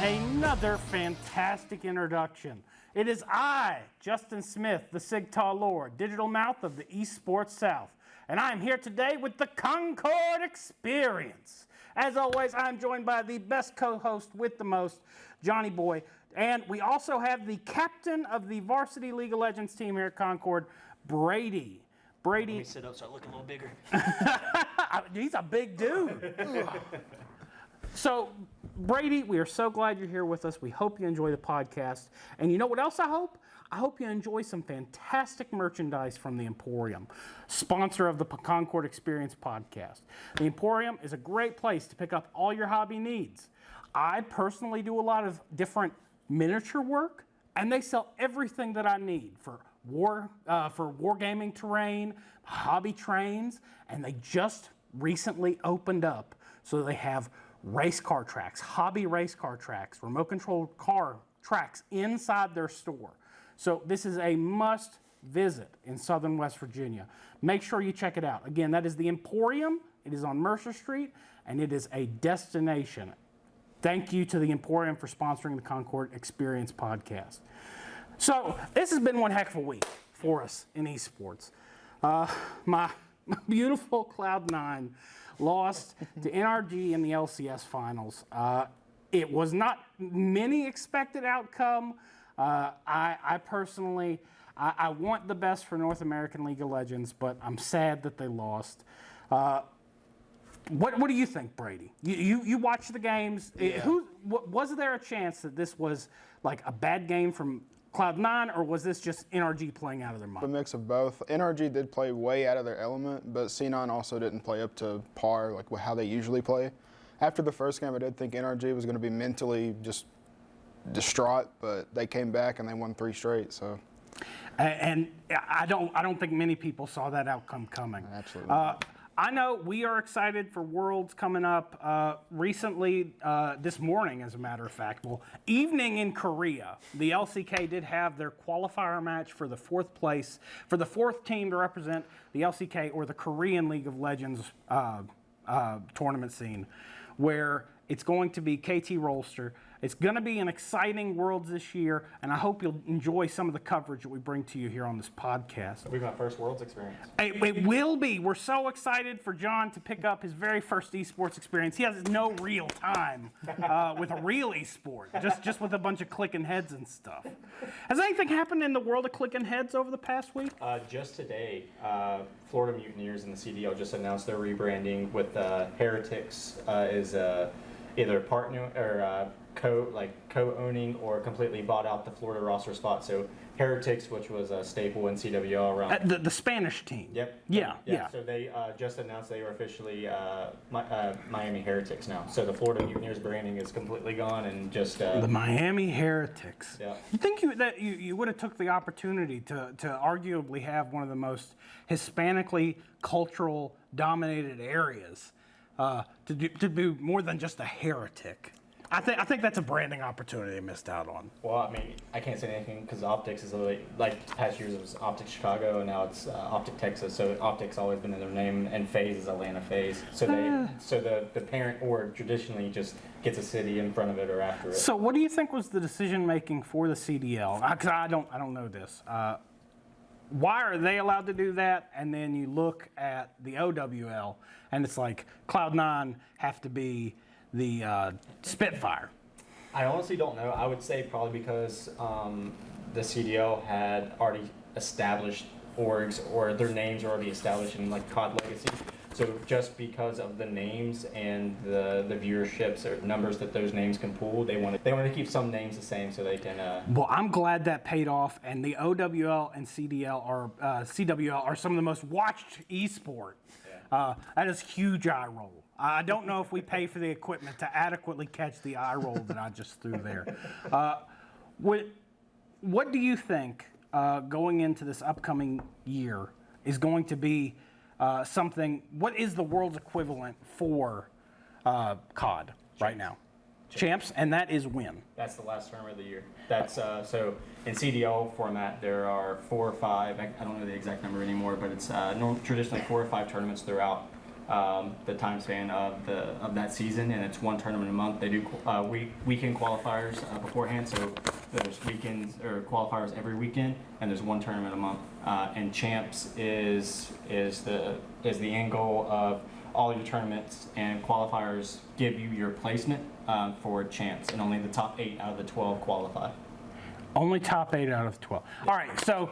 another fantastic introduction. It is I, Justin Smith, the Sigtal Lord, digital mouth of the Esports South, and I'm here today with the Concord Experience. As always, I'm joined by the best co-host with the most, Johnny Boy, and we also have the captain of the Varsity League of Legends team here at Concord, Brady. Let me sit up, start looking a little bigger. He's a big dude. So, Brady, we are so glad you're here with us. We hope you enjoy the podcast. And you know what else I hope? I hope you enjoy some fantastic merchandise from the Emporium, sponsor of the Concord Experience podcast. The Emporium is a great place to pick up all your hobby needs. I personally do a lot of different miniature work, and they sell everything that I need for wargaming terrain, hobby trains, and they just recently opened up, so they have race car tracks, hobby race car tracks, remote controlled car tracks inside their store. So this is a must visit in Southern West Virginia. Make sure you check it out. Again, that is the Emporium. It is on Mercer Street, and it is a destination. Thank you to the Emporium for sponsoring the Concord Experience podcast. So this has been one heck of a week for us in esports. My beautiful Cloud9 lost to NRG in the LCS finals. It was not many expected outcome. I personally, I want the best for North American League of Legends, but I'm sad that they lost. What do you think, Brady? You watched the games. Yeah. Was there a chance that this was like a bad game from Cloud9, or was this just NRG playing out of their mind? A mix of both. NRG did play way out of their element, but C9 also didn't play up to par, like how they usually play. After the first game, I did think NRG was going to be mentally just distraught, but they came back and they won 3 straight. So, and I don't think many people saw that outcome coming. Absolutely. I know we are excited for Worlds coming up recently, this morning, as a matter of fact. Well, evening in Korea, the LCK did have their qualifier match for the 4th place, for the 4th team to represent the LCK or the Korean League of Legends tournament scene, where it's going to be KT Rolster. It's going to be an exciting Worlds this year, and I hope you'll enjoy some of the coverage that we bring to you here on this podcast. It'll be my first Worlds experience. It will be. We're so excited for John to pick up his very first esports experience. He has no real time with a real esport, just with a bunch of clicking heads and stuff. Has anything happened in the world of clicking heads over the past week? Just today, Florida Mutineers and the CDL just announced their rebranding with Heretics is either partner or co-owning or completely bought out the Florida roster spot. So Heretics, which was a staple in CWL around the Spanish team. Yep. Yeah. So they just announced they were officially Miami Heretics now. So the Florida Mutineers branding is completely gone and just the Miami Heretics. Yeah. You think you would have took the opportunity to arguably have one of the most Hispanically cultural dominated areas to do more than just a heretic? I think that's a branding opportunity they missed out on. Well, I mean, I can't say anything because Optics is literally, like past years it was Optic Chicago and now it's Optic Texas. So Optic's always been in their name, and FaZe is Atlanta FaZe. So the parent org traditionally just gets a city in front of it or after it. So what do you think was the decision making for the CDL? Because I don't know this. Why are they allowed to do that? And then you look at the OWL and it's like Cloud9 have to be the Spitfire. I honestly don't know. I would say probably because the CDL had already established orgs, or their names are already established in like COD Legacy. So just because of the names and the viewerships or numbers that those names can pull, they want to keep some names the same so they can. Well, I'm glad that paid off, and the OWL and CWL are some of the most watched esport. Yeah. That is huge eye roll. I don't know if we pay for the equipment to adequately catch the eye roll that I just threw there. What do you think going into this upcoming year is going to be something? What is the world's equivalent for COD right now? Champs, and that is when? That's the last tournament of the year. That's so in CDL format there are 4 or 5. I don't know the exact number anymore, but it's traditionally 4 or 5 tournaments throughout the time span of that season, and it's one tournament a month. They do weekend qualifiers beforehand, so there's weekends or qualifiers every weekend, and there's one tournament a month. And champs is the end goal of all your tournaments, and qualifiers give you your placement for champs, and only the top 8 out of the 12 qualify. Only top 8 out of 12. All right, so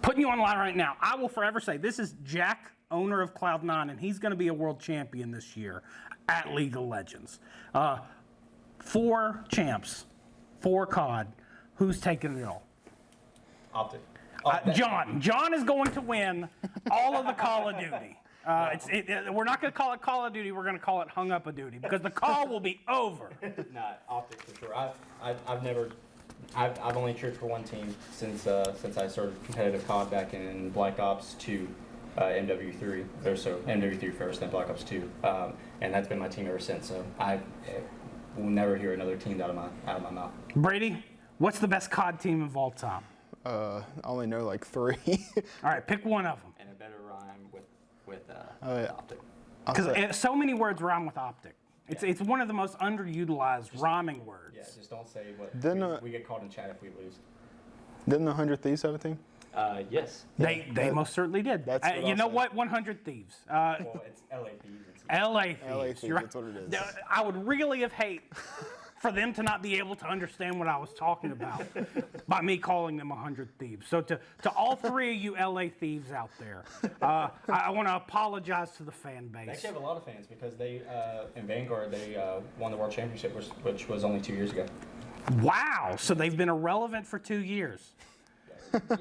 putting you on the line right now, I will forever say this is Jack, owner of Cloud9, and he's going to be a world champion this year at League of Legends. 4 champs, 4 COD. Who's taking it all? Optic. John is going to win all of the Call of Duty. We're not going to call it Call of Duty. We're going to call it Hung Up a Duty because the call will be over. Not Optic for sure. I've only cheered for one team since I started competitive COD back in Black Ops 2, MW3. Or so MW3 first, then Black Ops 2, and that's been my team ever since. So I will never hear another team out of my mouth. Brady, what's the best COD team of all time? I only know like 3. All right, pick one of them. And it better rhyme with yeah. Optic. Because so many words rhyme with Optic. It's one of the most underutilized rhyming words. Yeah, just don't say what Then, we get called in chat if we lose. Didn't the 100 Thieves have a team? Yes. They most certainly did. That's what You I'll know say. what? 100 Thieves. Well, it's LA Thieves. LA Thieves. LA Thieves, You're right. that's what it is. I would really have hate for them to not be able to understand what I was talking about by me calling them 100 Thieves. So to all 3 of you LA Thieves out there, I want to apologize to the fan They base. actually have a lot of fans because they in Vanguard they won the World Championship, which was only 2 years ago. Wow. So they've been irrelevant for 2 years.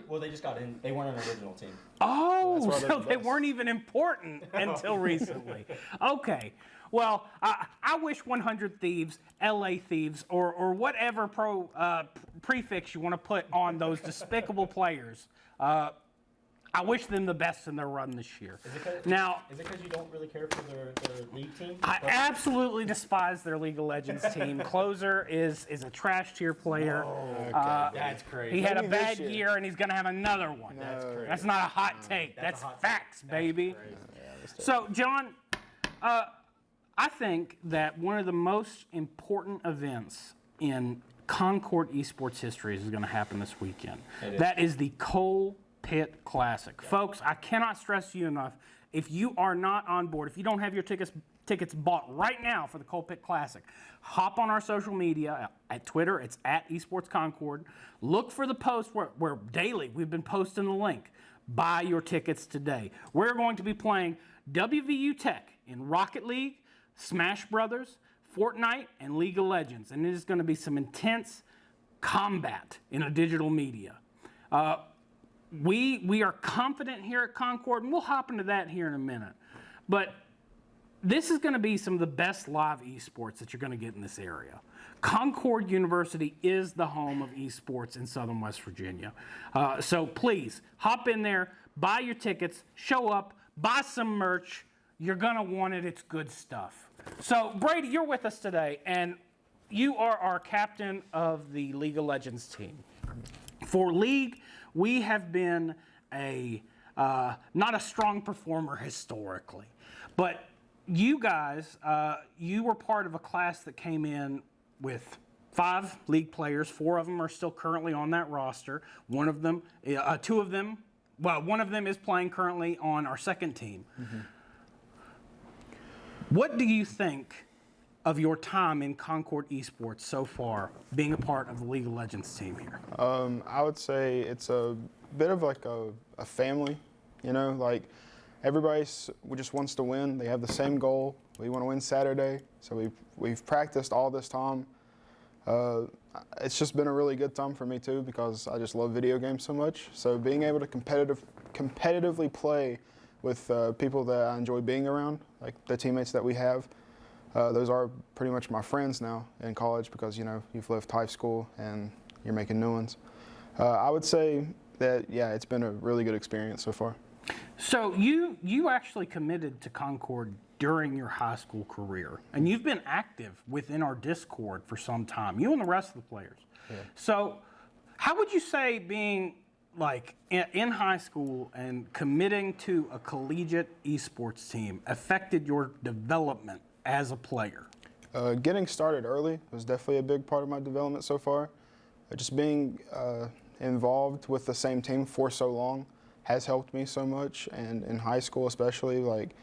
Well, they just got in. They weren't an original team. Oh, That's why they're so the they best. weren't even important until recently. Okay. Well, I wish 100 Thieves, LA Thieves, or whatever prefix you want to put on those despicable players. I wish them the best in their run this year. Is it because you don't really care for their league team? I absolutely despise their League of Legends team. Closer is a trash tier player. That's crazy. He had a Maybe this bad year. year, and he's going to have another one. That's crazy. That's not a hot take. That's a hot take. facts, baby. Crazy. So, John, I think that one of the most important events in Concord Esports history is going to happen this weekend. That is the Coal Pit Classic. Folks, I cannot stress to you enough, if you are not on board, if you don't have your tickets bought right now for the Coal Pit Classic, hop on our social media. At Twitter, it's at Esports Concord. Look for the post where daily we've been posting the link. Buy your tickets today. We're going to be playing WVU Tech in Rocket League, Smash Brothers, Fortnite, and League of Legends. And it is going to be some intense combat in a digital media. We are confident here at Concord, and we'll hop into that here in a minute. But this is going to be some of the best live esports that you're going to get in this area. Concord University is the home of esports in Southern West Virginia. So please, hop in there, buy your tickets, show up, buy some merch. You're going to want it. It's good stuff. So, Brady, you're with us today, and you are our captain of the League of Legends team. For League, we have been not a strong performer historically, but you guys, you were part of a class that came in with 5 League players. 4 of them are still currently on that roster. One of them is playing currently on our second team. Mm-hmm. What do you think of your time in Concord Esports so far, being a part of the League of Legends team here? I would say it's a bit of like a family, you know, like everybody just wants to win. They have the same goal. We want to win Saturday, so we've practiced all this time. It's just been a really good time for me too because I just love video games so much. So being able to competitively play with people that I enjoy being around, like the teammates that we have, those are pretty much my friends now in college because, you know, you've left high school and you're making new ones. I would say that, yeah, it's been a really good experience so far. So you actually committed to Concord during your high school career, and you've been active within our Discord for some time, you and the rest of the players. Yeah. So how would you say being like in high school and committing to a collegiate esports team affected your development as a player? Getting started early was definitely a big part of my development so far. Just being involved with the same team for so long has helped me so much, and in high school especially, like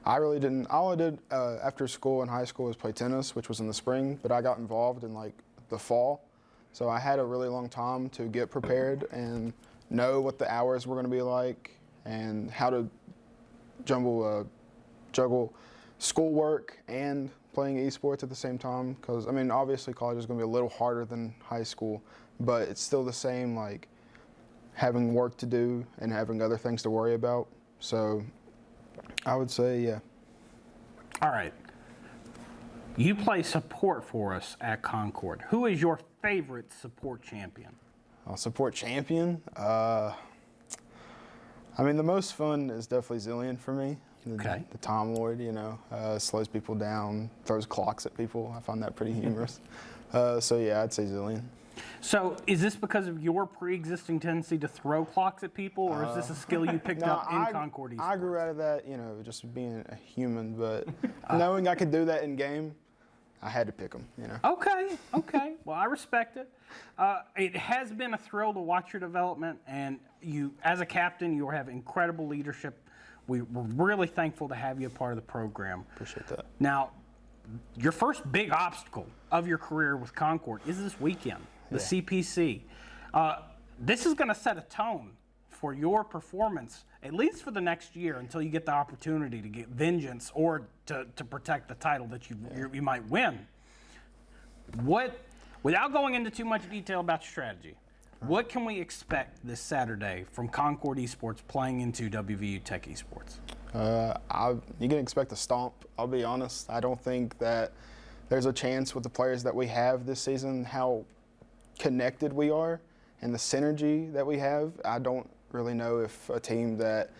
I really didn't. All I did after school in high school was play tennis, which was in the spring, but I got involved in like the fall, so I had a really long time to get prepared and know what the hours were going to be like and how to juggle schoolwork and playing esports at the same time. Because I mean, obviously college is going to be a little harder than high school, but it's still the same, like having work to do and having other things to worry about. So I would say, yeah. All right. You play support for us at Concord. Who is your favorite support champion? Support champion? I mean, the most fun is definitely Zillion for me. Okay. The Time Lord, you know, slows people down, throws clocks at people. I find that pretty humorous. So yeah, I'd say Zillion. So is this because of your pre-existing tendency to throw clocks at people, or is this a skill you picked up in Concord Esports? I grew out of that, you know, just being a human, but knowing I could do that in game, I had to pick them, you know. Okay. Well, I respect it. It has been a thrill to watch your development, and you, as a captain, you have incredible leadership. We're really thankful to have you a part of the program. Appreciate that. Now, your first big obstacle of your career with Concord is this weekend, the CPC. This is going to set a tone for your performance, at least for the next year, until you get the opportunity to get vengeance or to protect the title that you might win. Without going into too much detail about your strategy, what can we expect this Saturday from Concord Esports playing into WVU Tech Esports? You can expect a stomp, I'll be honest. I don't think that there's a chance with the players that we have this season, how connected we are and the synergy that we have. I don't really know if a team that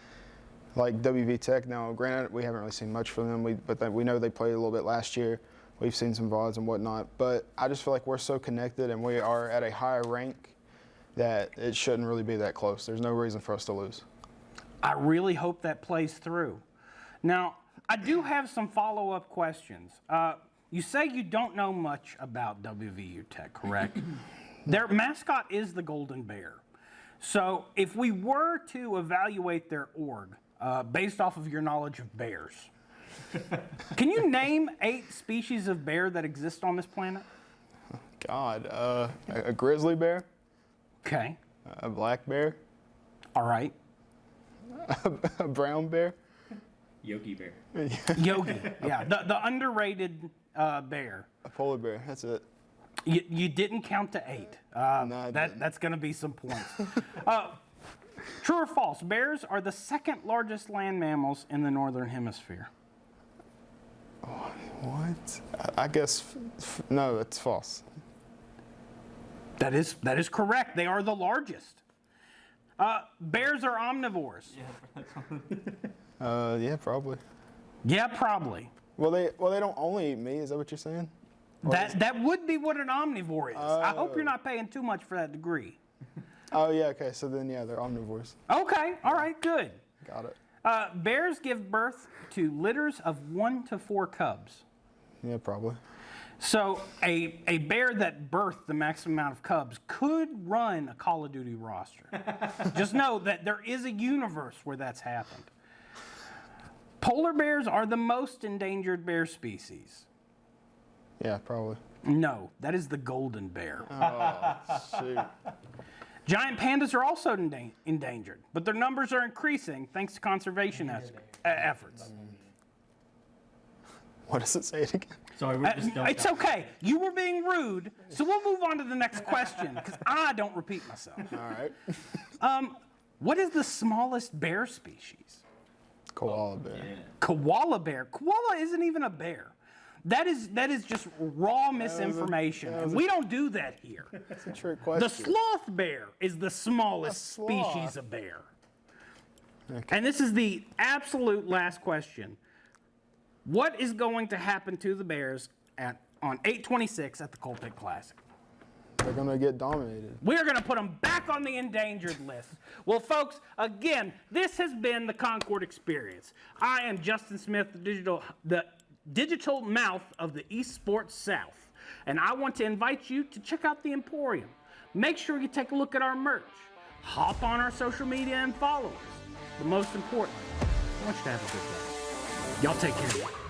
like WV Tech, now granted we haven't really seen much from them, but we know they played a little bit last year. We've seen some VODs and whatnot, but I just feel like we're so connected and we are at a higher rank that it shouldn't really be that close. There's no reason for us to lose. I really hope that plays through. Now, I do have some follow-up questions. You say you don't know much about WVU Tech, correct? Their mascot is the Golden Bear. So if we were to evaluate their org based off of your knowledge of bears, can you name 8 species of bear that exist on this planet? God, a grizzly bear. Okay. A black bear. All right. A brown bear. Yogi Bear. Yogi, yeah, the underrated bear. A polar bear, that's it. You didn't count to 8. No, That's going to be some points. True or false? Bears are the second largest land mammals in the northern hemisphere. What? I guess, no, it's false. That is correct. They are the largest. Bears are omnivores. Yeah, probably. Yeah, probably. Well, they don't only eat meat. Is that what you're saying? That would be what an omnivore is. I hope you're not paying too much for that degree. Oh yeah, okay. So then, yeah, they're omnivores. Okay, all right, good. Got it. Bears give birth to litters of 1 to 4 cubs. Yeah, probably. So a bear that birthed the maximum amount of cubs could run a Call of Duty roster. Just know that there is a universe where that's happened. Polar bears are the most endangered bear species. Yeah, probably. No, that is the golden bear. Oh, shoot. Giant pandas are also endangered, but their numbers are increasing thanks to conservation efforts. What does it say it again? Sorry, we're just don't. It's okay. You were being rude, so we'll move on to the next question because I don't repeat myself. All right. What is the smallest bear species? Koala bear. Yeah. Koala bear. Koala isn't even a bear. That is just raw misinformation. And we don't do that here. That's a trick question. The sloth bear is the smallest sloth. species of bear. Okay. And this is the absolute last question. What is going to happen to the Bears on 8/26 at the Coal Pit Classic? They're going to get dominated. We're going to put them back on the endangered list. Well, folks, again, this has been the Concord Experience. I am Justin Smith, the digital mouth of the Esports South. And I want to invite you to check out the Emporium. Make sure you take a look at our merch. Hop on our social media and follow us. But most importantly, I want you to have a good day. Y'all take care.